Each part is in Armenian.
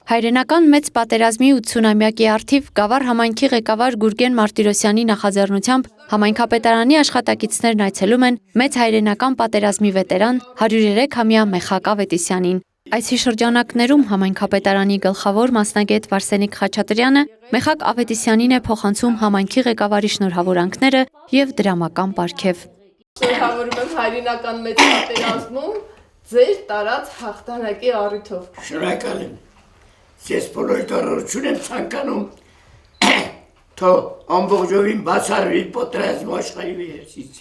Հայրենական մեծ պատերազմի 80-ամյակի առթիվ Գավառ համայնքի ղեկավար Գուրգեն Մարտիրոսյանի նախաձեռնությամբ համայնքապետարանի աշխատակիցներն այցելում են մեծ հայրենական պատերազմի վետերան 103-ամյա Մեխակ Ավետիսյանին։ Այսի շրջանակներում համայնքապետարանի գլխավոր մասնագետ Վարսենիկ Խաչատրյանը Մեխակ Ավետիսյանին է փոխանցում համայնքի ղեկավարի շնորհավորանքները եւ դրամական պարգև։ Շնորհավորում եմ հայրենական մեծ պատերազմում ձեր տարած հաղթանակի առիթով։ Շնորհակալ եմ։ Ես բոլոր տարօրություն եմ ցանկանում, թո ամբողջովին բացառվի պատերազմի աշխարհի վերջից։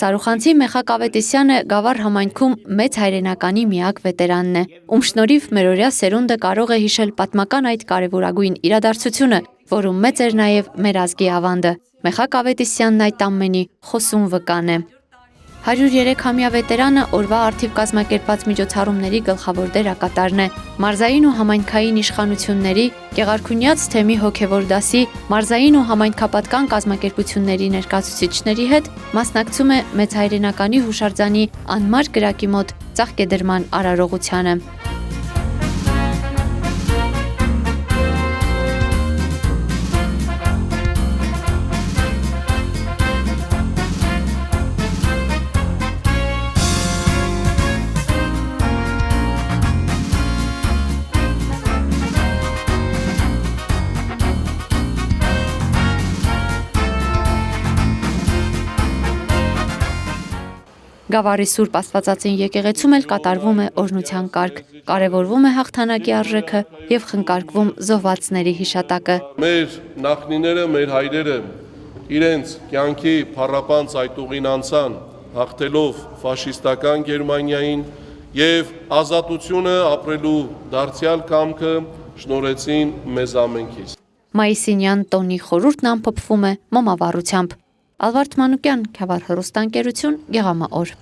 Սարուխանցի Մեխակ Ավետիսյանը Գավառ համայնքում մեծ հայրենականի միակ վետերանն է, ում շնորհիվ մերօրյա սերունդը կարող է հիշել պատմական այդ կարևորագույն իրադարձությունը, որում մեծ էր նաև մեր ազգի ավանդը։ Մեխակ Ավետիսյանն այդ ամենի խոսուն վկան է։ 103-ամյա վետերանը օրվա առթիվ կազմակերպված միջոցառումների գլխավոր դերակատարն է։ Մարզային ու համայնքային իշխանությունների, Գեղարքունյաց թեմի հոգևոր դասի, մարզային ու համայնքապատկան կազմակերպությունների ներկայացուցիչների հետ մասնակցում է մեծ հայրենականի հուշարձանի անմար կրակի մոտ ծաղկեդրման արարողությանը։ Գավառի Սուրբ Աստվածածին եկեղեցում էլ կատարվում է օրհնության կարգ, կարևորվում է հաղթանակի արժեքը եւ խնկարկվում զոհվածների հիշատակը։ Մեր նախնիները, մեր հայրերը իրենց կյանքի փառապան ծայտուղին անցան, հաղթելով ֆաշիստական Գերմանիային եւ ազատությունը ապրելու դարձյալ կամքը շնորհեցին մեզ ամենքից։ Մայիսինյան տոնի խորհուրդն ամփոփվում է մոմավառությամբ։ Ալվարդ Մանուկյան, Գավառ հեռուստաընկերություն, Գեղամաօր։